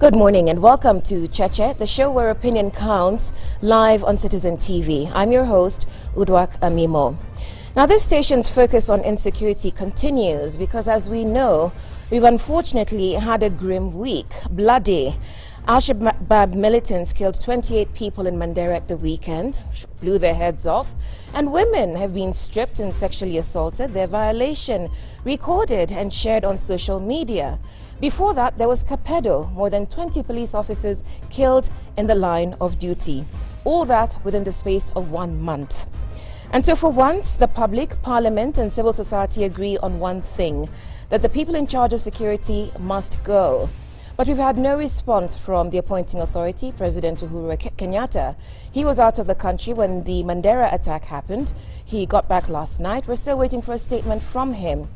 Good morning and welcome to Cheche, the show where opinion counts, live on Citizen TV. I'm your host, Udwak Amimo. Now, this station's focus on insecurity continues because, as we know, we've unfortunately had a grim week. Bloody. Al-Shabaab militants killed 28 people in Mandera at the weekend, blew their heads off, and women have been stripped and sexually assaulted, their violation recorded and shared on social media. Before that, there was Capedo, more than 20 police officers killed in the line of duty. All that within the space of 1 month. And so for once, the public, parliament and civil society agree on one thing, that the people in charge of security must go. But we've had no response from the appointing authority, President Uhuru Kenyatta. He was out of the country when the Mandera attack happened. He got back last night. We're still waiting for a statement from him.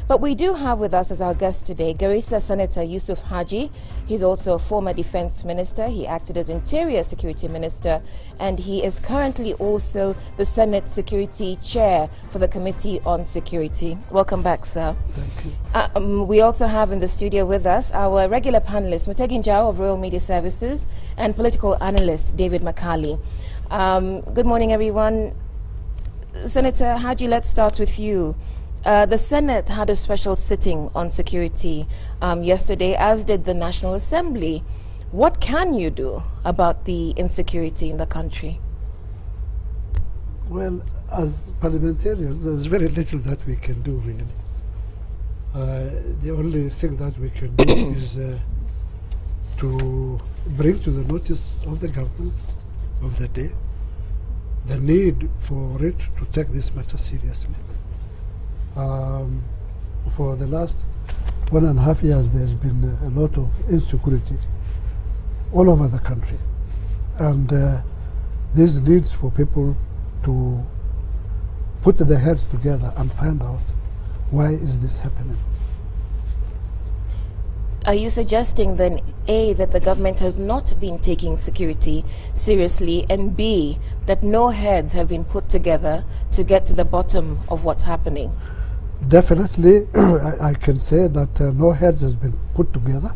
But we do have with us as our guest today Garissa Senator Yusuf Haji. He's also a former defense minister. He acted as Interior Security Minister, and he is currently also the Security Chair for the Committee on Security. Welcome back, sir. Thank you. We also have in the studio with us our regular panelist, Mutegi Njau of Royal Media Services, and political analyst David Makali. Good morning, everyone. Senator Haji, let's start with you. The Senate had a special sitting on security yesterday, as did the National Assembly. What can you do about the insecurity in the country? Well, as parliamentarians, there's very little that we can do, really. The only thing that we can do is to bring to the notice of the government of the day the need for it to take this matter seriously. For the last 1.5 years, there's been a lot of insecurity all over the country. And this needs for people to put their heads together and find out why is this happening. Are you suggesting then, A, that the government has not been taking security seriously, and B, that no heads have been put together to get to the bottom of what's happening? Definitely, I can say that no heads has been put together,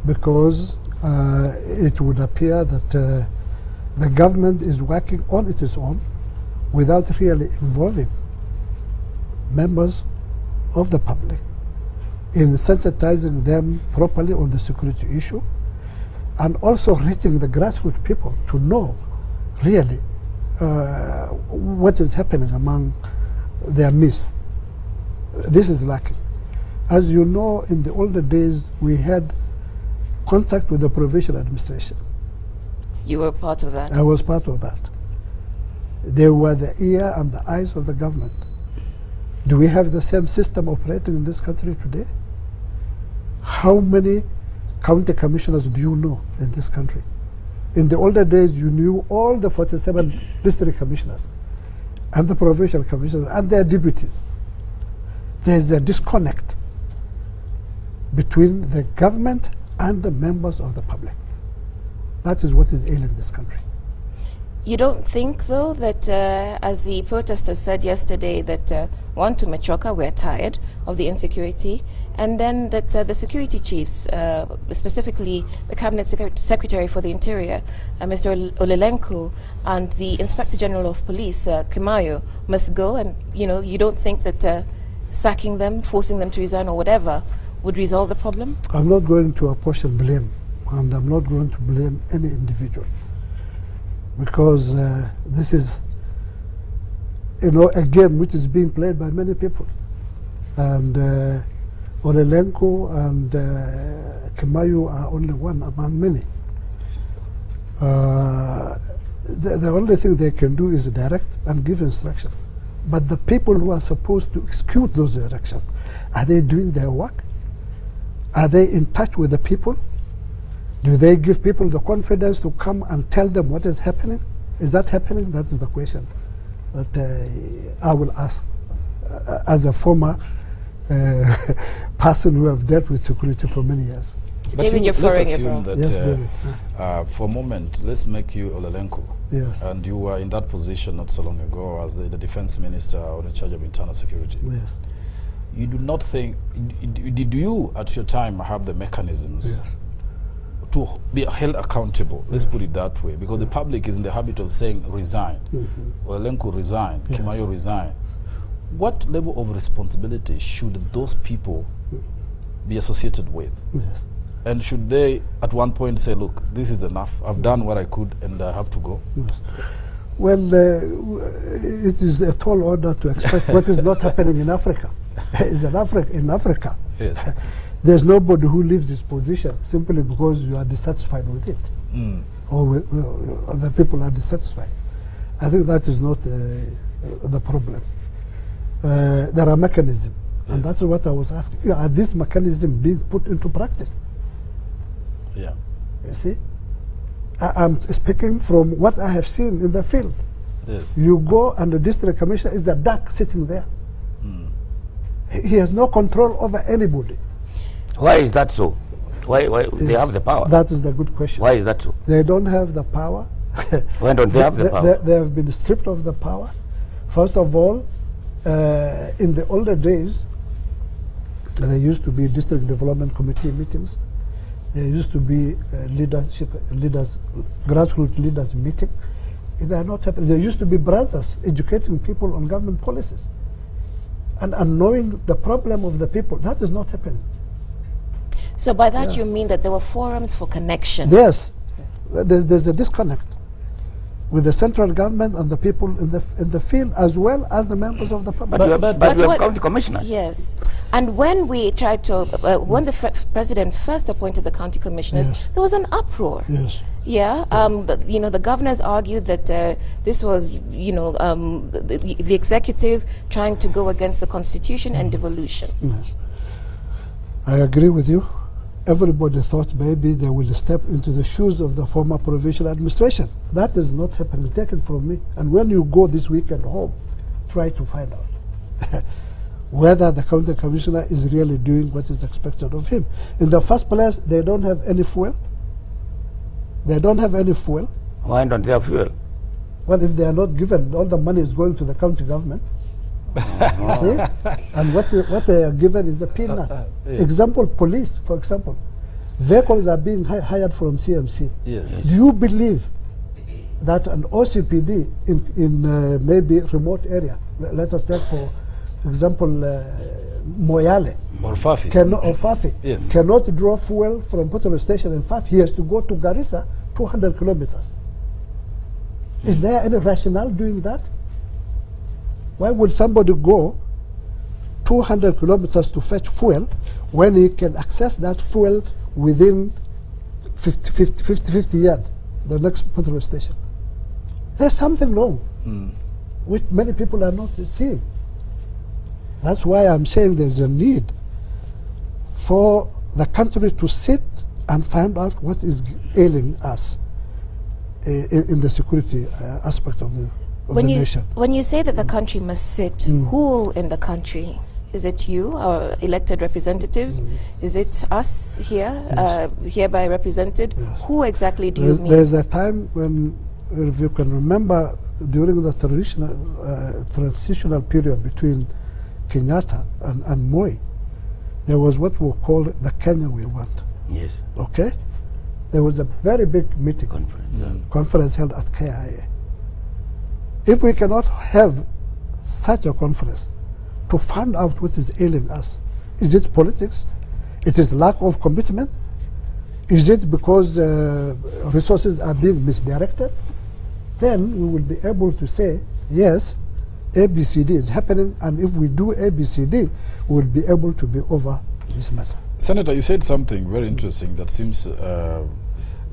because it would appear that the government is working on its own without really involving members of the public in sensitizing them properly on the security issue, and also reaching the grassroots people to know really what is happening among their midst. This is lacking. As you know, in the older days, we had contact with the provincial administration. You were part of that? I was part of that. They were the ear and the eyes of the government. Do we have the same system operating in this country today? How many county commissioners do you know in this country? In the older days, you knew all the 47 district commissioners and the provincial commissioners and their deputies. There's a disconnect between the government and the members of the public. That is what is ailing this country. You don't think, though, that as the protesters said yesterday, that one, to Machoka, we're tired of the insecurity, and then that the security chiefs, specifically the Cabinet Secretary for the Interior, Mr. Olelenko, and the Inspector General of Police, Kimayo, must go, and you don't think that sacking them, forcing them to resign or whatever would resolve the problem? I'm not going to apportion blame, and I'm not going to blame any individual, because this is a game which is being played by many people. And Olelenko and Kimayo are only one among many. The only thing they can do is direct and give instruction. But the people who are supposed to execute those directions, are they doing their work? Are they in touch with the people? Do they give people the confidence to come and tell them what is happening? Is that happening? That is the question that I will ask as a former person who have dealt with security for many years. But David, let's assume that yes, for a moment, let's make you Olelenko. Yes. And you were in that position not so long ago as the defense minister or in charge of internal security. Yes. You do not think, did you at your time have the mechanisms to be held accountable, let's put it that way, because the public is in the habit of saying resign, or Lenku resign, Kimayo resign. What level of responsibility should those people be associated with? Yes. And should they at one point say, look, this is enough, I've done what I could and I have to go? Yes. Well, it is a tall order to expect what is not happening in Africa. In Africa, Yes. there's nobody who leaves his position simply because you are dissatisfied with it, or the people are dissatisfied. I think that is not the problem. There are mechanisms, and that's what I was asking. Are these mechanisms being put into practice? Yeah. You see? I'm speaking from what I have seen in the field. Yes. You go and the district commissioner is a duck sitting there. He has no control over anybody. Why is that so? Why they have the power? That is the good question. Why is that so? They don't have the power. Why don't they have the power? They have been stripped of the power. First of all, in the older days, there used to be district development committee meetings. There used to be grassroots leaders meeting. They are not happening. There used to be brothers educating people on government policies. And knowing the problem of the people, that is not happening. So by that you mean that there were forums for connection? Yes. There's a disconnect with the central government and the people in the field, as well as the members of the public. But we have county commissioners. Yes. And when we tried to, when the president first appointed the county commissioners, there was an uproar. Yes. Yeah, the governors argued that this was, the executive trying to go against the constitution and devolution. Yes. I agree with you. Everybody thought maybe they will step into the shoes of the former provincial administration. That is not happening. Take it from me. And when you go this weekend home, try to find out whether the county commissioner is really doing what is expected of him. In the first place, they don't have any fuel. They don't have any fuel. Why don't they have fuel? Well, if they are not given, all the money is going to the county government. See? And what they are given is a peanut. Example, police, for example. Vehicles are being hired from CMC. Yes. Do you believe that an OCPD in maybe remote area, let us take for example Moyale, Or Fafi. or Fafi, Yes. cannot draw fuel from petrol station in Fafi. He has to go to Garissa, 200 kilometers. Is there any rationale doing that? Why would somebody go 200 kilometers to fetch fuel when he can access that fuel within 50 yards, the next petrol station? There's something wrong, which many people are not seeing. That's why I'm saying there's a need for the country to sit and find out what is ailing us in the security aspect of the nation. When you say that the country must sit, who in the country? Is it you, our elected representatives? Is it us here, hereby represented? Yes. Who exactly do you mean? There's a time when, if you can remember, during the transitional period between Kenyatta and Moi, there was what we call the Kenya we want. Yes. Okay? There was a very big meeting. Conference held at KIA. If we cannot have such a conference to find out what is ailing us, is it politics? It is lack of commitment? Is it because resources are being misdirected? Then we will be able to say, yes, ABCD is happening, and if we do ABCD, we will be able to be over this matter. Senator, you said something very interesting that seems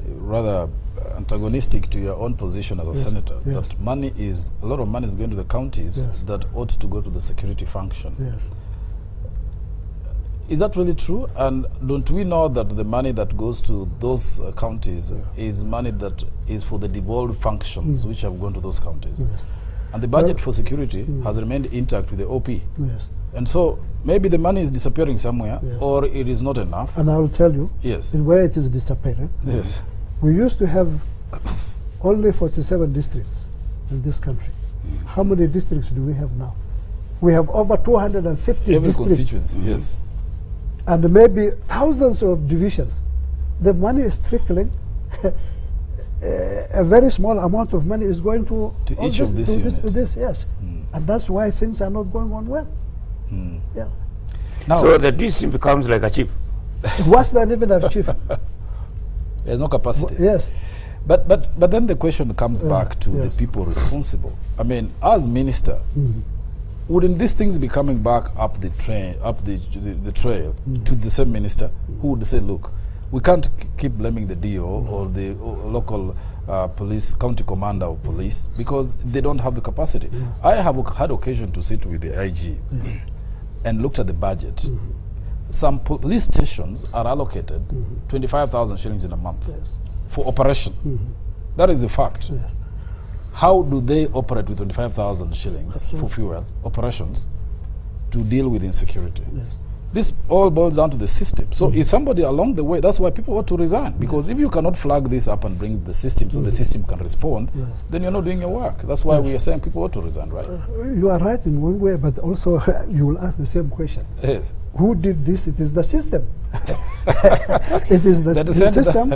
rather antagonistic to your own position as a senator, that a lot of money is going to the counties that ought to go to the security function. Yes. Is that really true? And don't we know that the money that goes to those counties is money that is for the devolved functions which have gone to those counties? Yes. And the budget for security has remained intact with the OP. Yes. And so maybe the money is disappearing somewhere, or it is not enough. And I will tell you where it is disappearing. Yes. We used to have only 47 districts in this country. How many districts do we have now? We have over 250 Every districts. constituency, yes. And maybe thousands of divisions. the money is trickling. A very small amount of money is going to each of these units. Yes. And that's why things are not going on well. Yeah. Now, so the DC becomes like a chief. Worse than even a chief. There's no capacity. Yes. But then the question comes back to the people responsible. I mean, as minister, wouldn't these things be coming back up the trail to the same minister who would say, look, we can't keep blaming the DO or the local police, county commander of police, because they don't have the capacity. I have had occasion to sit with the IG and looked at the budget. Some police stations are allocated 25,000 shillings in a month for operation. That is the fact. How do they operate with 25,000 shillings for fuel operations to deal with insecurity? This all boils down to the system. So is somebody along the way, that's why people ought to resign. Because if you cannot flag this up and bring the system so the system can respond, then you're not doing your work. That's why we are saying people ought to resign, right? You are right in one way, but also you will ask the same question. Yes. Who did this? It is the system. It is the system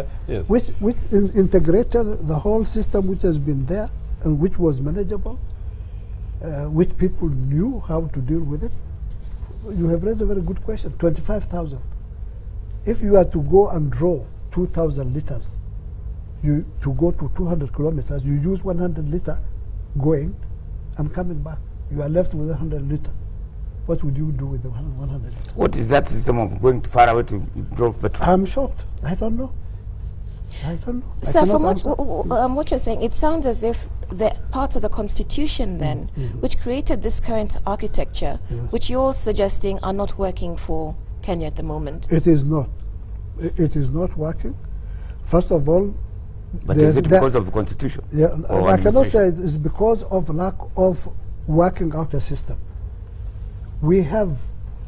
which integrated the whole system which has been there and which was manageable, which people knew how to deal with it. You have raised a very good question. 25,000. If you are to go and draw 2,000 liters, to go to 200 kilometers, you use 100 liter going and coming back. You are left with 100 liter. What would you do with the 100 liter? What is that system of going far away to draw petrol? I'm shocked. I don't know. I don't know. So from what you're saying, it sounds as if the parts of the constitution then, which created this current architecture, which you're suggesting are not working for Kenya at the moment. It is not. It is not working. First of all, but is it because of the constitution? Yeah, I cannot say it's because of lack of working out a system. We have,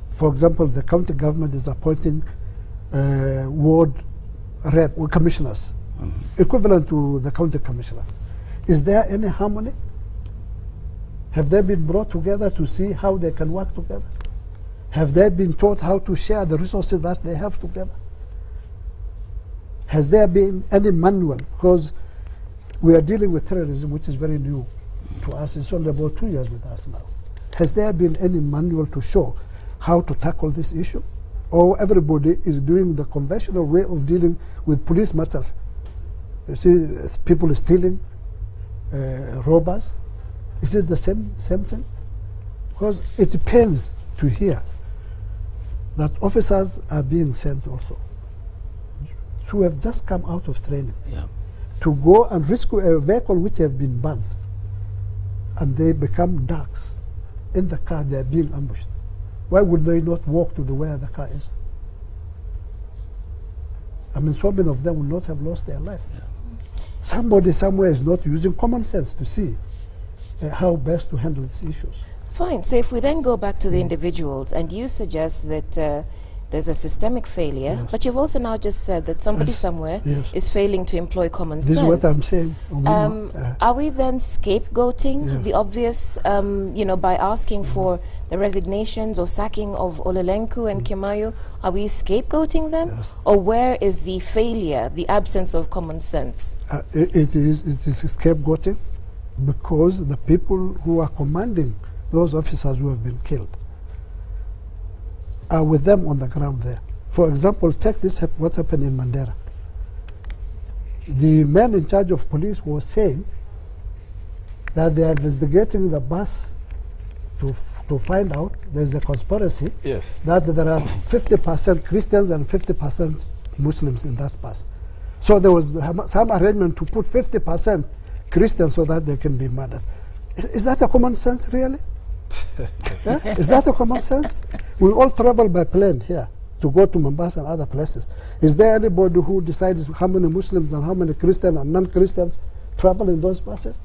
for example, the county government is appointing ward rep or commissioners, equivalent to the county commissioner. Is there any harmony? Have they been brought together to see how they can work together? Have they been taught how to share the resources that they have together? Has there been any manual? Because we are dealing with terrorism, which is very new to us. It's only about 2 years with us now. Has there been any manual to show how to tackle this issue? Or everybody is doing the conventional way of dealing with police matters? You see, people stealing, robbers. Is it the same thing? Because it pains to hear that officers are being sent also who have just come out of training to go and rescue a vehicle which have been banned, and they become darks. In the car, they are being ambushed. Why would they not walk to where the car is? I mean, so many of them would not have lost their life. Somebody somewhere is not using common sense to see how best to handle these issues. Fine. So if we then go back to the individuals, and you suggest that there's a systemic failure, but you've also now just said that somebody somewhere is failing to employ common sense. This is what I'm saying. Are we then scapegoating the obvious, by asking for the resignations or sacking of Olelenku and Kimayo? Are we scapegoating them? Or where is the failure, the absence of common sense? It is scapegoating because the people who are commanding those officers who have been killed are with them on the ground there. For example, take this, what happened in Mandera. The man in charge of police was saying that they are investigating the bus to find out there's a conspiracy that there are 50% Christians and 50% Muslims in that bus. So there was some arrangement to put 50% Christians so that they can be murdered. Is that a common sense, really? Is that a common sense? We all travel by plane here to go to Mombasa and other places. Is there anybody who decides how many Muslims and how many Christians and non-Christians travel in those buses?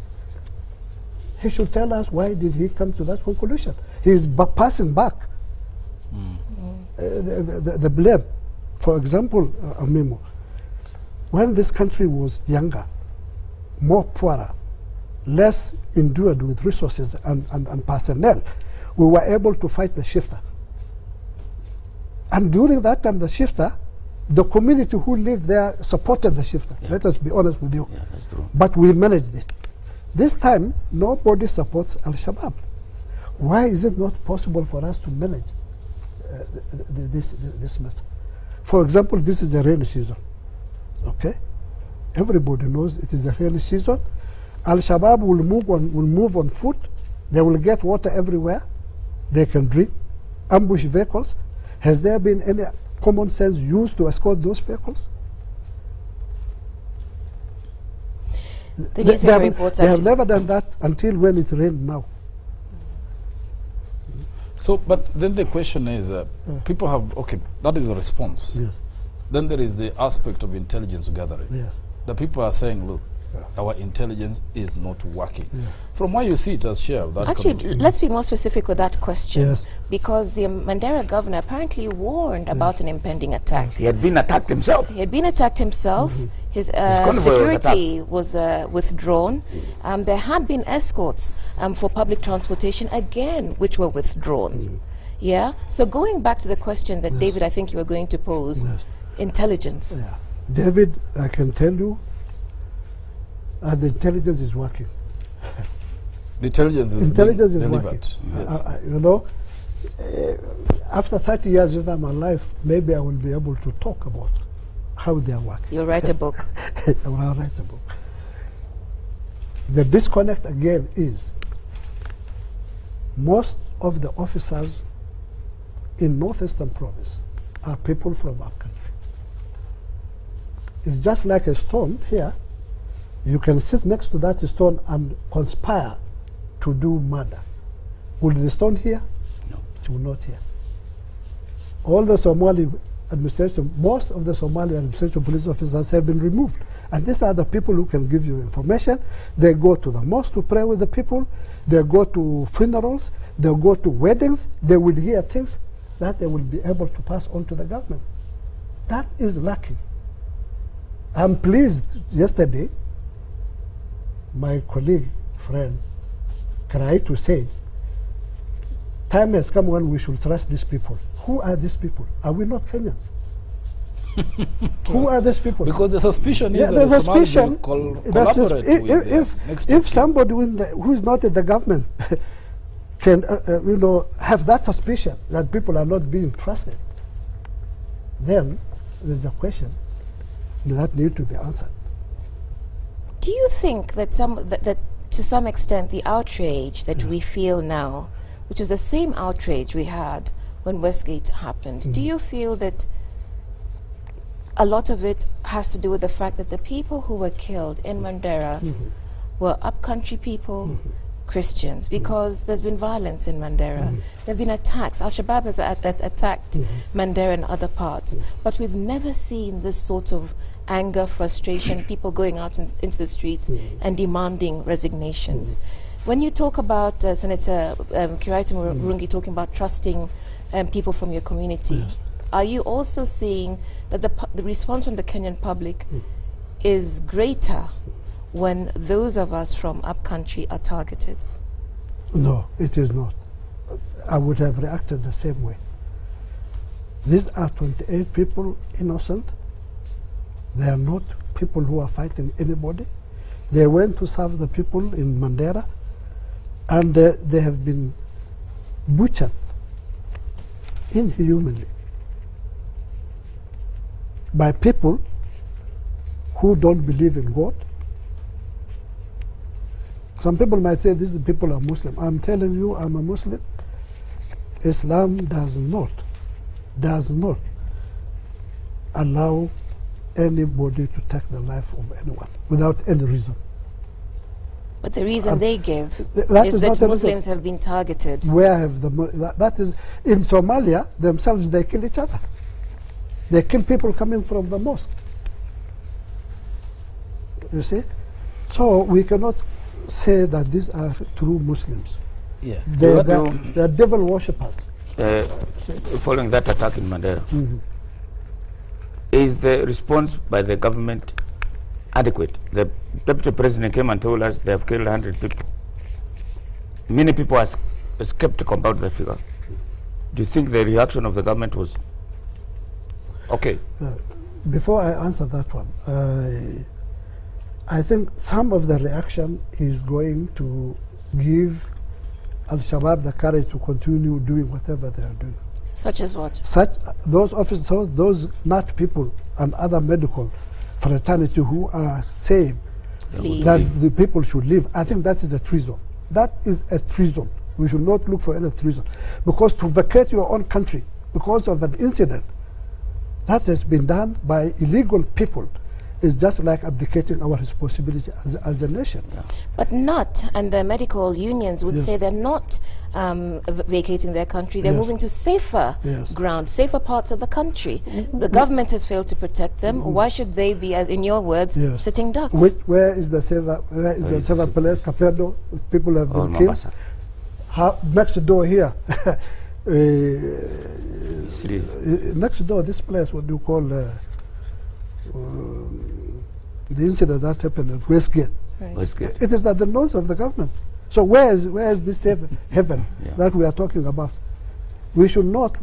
He should tell us why did he come to that conclusion. He is passing back the blame. For example, Amimo, when this country was younger, more poorer, less endued with resources and personnel, we were able to fight the shifter. And during that time, the shifter The community who lived there supported the shifter. Yeah. Let us be honest with you. Yeah, that's true. But we managed it. This time, nobody supports Al-Shabaab. Why is it not possible for us to manage this matter? For example, this is the rainy season. Okay? Everybody knows it is a rainy season. Al-Shabaab will move on foot. They will get water everywhere. They can drink. Ambush vehicles. Has there been any common sense used to escort those vehicles? They have never done that until when it rained now. So, but then the question is, people have, okay, that is a response. Yes. Then there is the aspect of intelligence gathering. Yes. The people are saying, look, our intelligence is not working. Yeah. From where you see it as chair of that Actually, committee. let's be more specific with that question. Yes. Because the Mandera governor apparently warned about an impending attack. He had been attacked himself. He had been attacked himself. His convoy security was withdrawn. There had been escorts for public transportation again, which were withdrawn. Yeah. So going back to the question that David, I think you were going to pose, intelligence. Yeah. David, I can tell you, the intelligence is working. The intelligence is working. Yes. You know, after 30 years, if I'm alive, maybe I will be able to talk about how they are working. You'll write a book. I will write a book. The disconnect again is most of the officers in Northeastern Province are people from our country. It's just like a stone here. You can sit next to that stone and conspire to do murder. Will the stone here? No. It will not here. All the Somali administration, most of the Somali administration police officers have been removed. And these are the people who can give you information. They go to the mosque to pray with the people. They go to funerals. They go to weddings. They will hear things that they will be able to pass on to the government. That is lacking. I'm pleased yesterday, my colleague, friend, Karaitu said, time has come when we should trust these people. Who are these people? Are we not Kenyans? Who are these people? Because the suspicion is the that the Somalis suspicion, will collaborate with if somebody who is not in the government can have that suspicion that people are not being trusted, then there's a question that needs to be answered. Do you think that that to some extent the outrage that we feel now, which is the same outrage we had when Westgate happened, do you feel that a lot of it has to do with the fact that the people who were killed in Mandera were upcountry people, Christians? Because there's been violence in Mandera. There have been attacks. Al-Shabaab has attacked Mandera and other parts. But we've never seen this sort of anger, frustration, people going out into the streets and demanding resignations. When you talk about Senator Kiraiti Murungi talking about trusting people from your community, are you also seeing that the response from the Kenyan public is greater when those of us from upcountry are targeted? No, it is not. I would have reacted the same way. These are 28 people innocent. They are not people who are fighting anybody. They went to serve the people in Mandera, and they have been butchered inhumanly by people who don't believe in God. Some people might say these people are Muslim. I'm telling you, I'm a Muslim. Islam does not allow anybody to take the life of anyone without any reason. But the reason they give that is that Muslims have been targeted. Where have that is in Somalia themselves? They kill each other. They kill people coming from the mosque. You see, so we cannot say that these are true Muslims. Yeah, they are devil worshippers. Following that attack in Mandera, is the response by the government adequate? The deputy president came and told us they have killed 100 people. Many people are skeptical about the figure. Do you think the reaction of the government was okay? Before I answer that one, I think some of the reaction is going to give Al-Shabaab the courage to continue doing whatever they are doing. Such as what? Those officers, those NAT people and other medical fraternity who are saying that the people should leave, I think that is a treason. That is a treason. We should not look for any treason. Because to vacate your own country because of an incident that has been done by illegal people is just like abdicating our responsibility as a nation. Yeah. But not, and the medical unions would say they're not vacating their country, they're moving to safer ground, safer parts of the country. The government has failed to protect them. Why should they be, as in your words, sitting ducks? Where is the safer place? Caperdo, people have been killed. Next door here, next door, this place, what do you call the incident that happened at Westgate. Westgate. It is at the nose of the government. So where is this heaven that we are talking about? We should not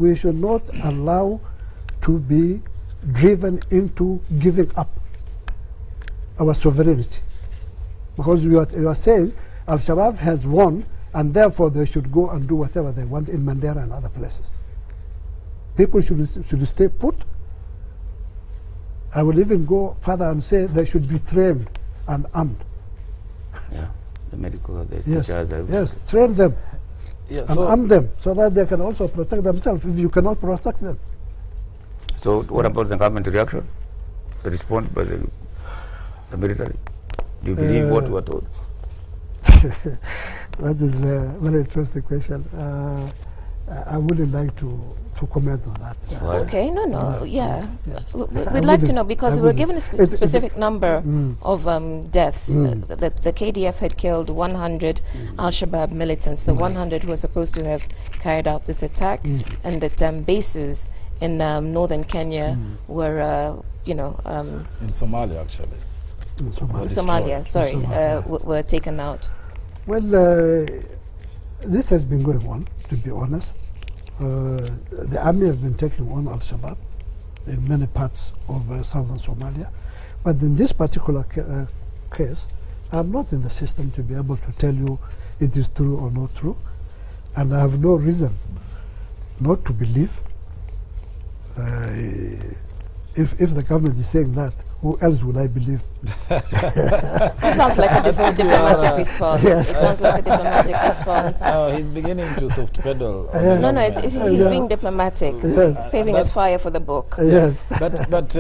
allow to be driven into giving up our sovereignty, because you are saying Al-Shabaab has won and therefore they should go and do whatever they want in Mandera and other places. People should stay put. I will even go further and say they should be trained and armed. Yeah, the medical, the yes, train them and arm them so that they can also protect themselves if you cannot protect them. So what about the government reaction? The response by the military? Do you believe what you are told? That is a very interesting question. I wouldn't like to comment on that. Okay, we'd like to know, because we were given a specific number of deaths, that the KDF had killed 100 Al-Shabaab militants, the 100 who were supposed to have carried out this attack, and that bases in northern Kenya were, in Somalia, actually. In Somalia, were taken out. Well, this has been going on, to be honest. The army have been taking on Al-Shabaab in many parts of southern Somalia. But in this particular case, I'm not in the system to be able to tell you it is true or not true. And I have no reason not to believe. If the government is saying that, who else would I believe? That sounds like a diplomatic response. Yes. It sounds like a diplomatic response. Oh, he's beginning to soft pedal. He's being diplomatic, saving his fire for the book. Yes. But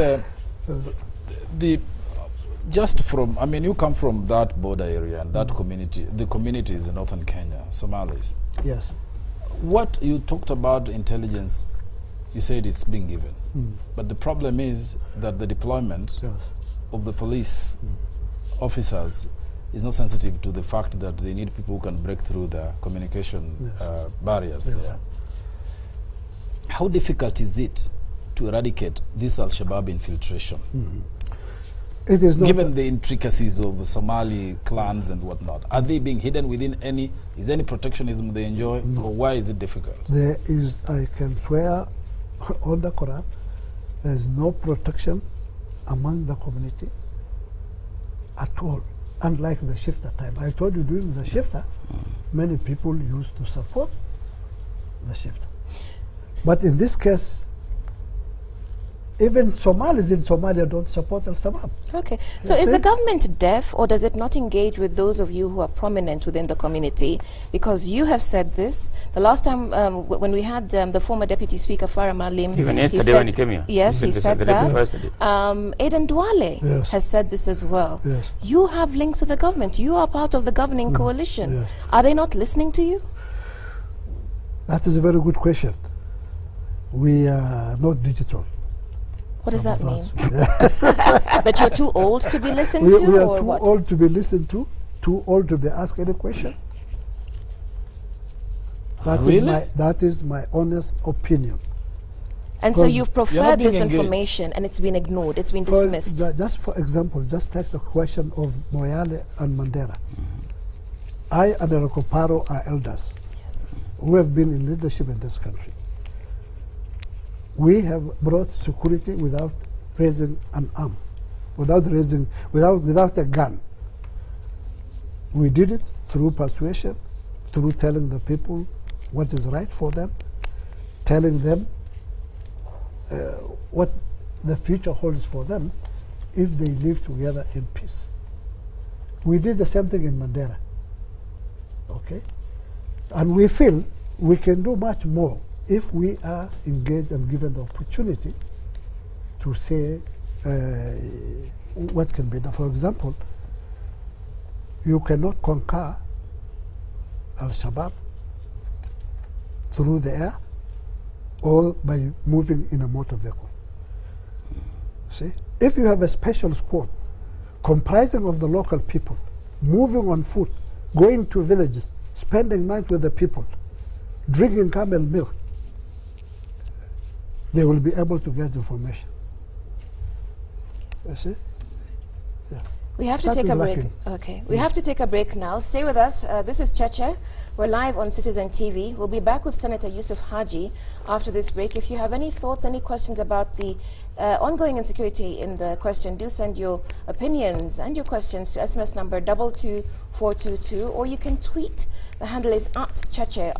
just from, you come from that border area and that community, the communities in northern Kenya, Somalis. Yes. What you talked about intelligence, you said it's being given. But the problem is that the deployment of the police officers is not sensitive to the fact that they need people who can break through the communication barriers there. How difficult is it to eradicate this Al-Shabaab infiltration? It is not, given the intricacies of the Somali clans and whatnot. Are they being hidden within is any protectionism they enjoy, or why is it difficult? There is, I can swear on the Quran, there is no protection among the community at all, unlike the shifter time. I told you during the shifter, many people used to support the shifter. But in this case, even Somalis in Somalia don't support Al-Shabaab. Okay, so is the government deaf, or does it not engage with those of you who are prominent within the community? Because you have said this. The last time when we had the former Deputy Speaker, Farah Malim, even yesterday when he came here. Yes, he said that. Aden Duale has said this as well. Yes. You have links to the government. You are part of the governing coalition. Yes. Are they not listening to you? That is a very good question. We are not digital. What does that mean? That you're too old to be listened to, we are or too what? old to be listened to, too old to be asked any question. That is my honest opinion. And so you've preferred this information and it's been ignored, it's been dismissed. Just for example, just take the question of Moyale and Mandera. I and Eroko Paro are elders who have been in leadership in this country. We have brought security without raising an arm, without a gun. We did it through persuasion, through telling the people what is right for them, telling them what the future holds for them if they live together in peace. We did the same thing in Mandera, okay? And we feel we can do much more if we are engaged and given the opportunity to say what can be done. For example, you cannot conquer Al-Shabaab through the air or by moving in a motor vehicle. See? If you have a special squad comprising of the local people, moving on foot, going to villages, spending night with the people, drinking camel milk, they will be able to get information. You see? Yeah. We have to take a break. Okay, we have to take a break now. Stay with us. This is Cheche. We're live on Citizen TV. We'll be back with Senator Yusuf Haji after this break. If you have any thoughts, any questions about the ongoing insecurity in the question, do send your opinions and your questions to SMS number 22422, or you can tweet. The handle is @Cheche_TV.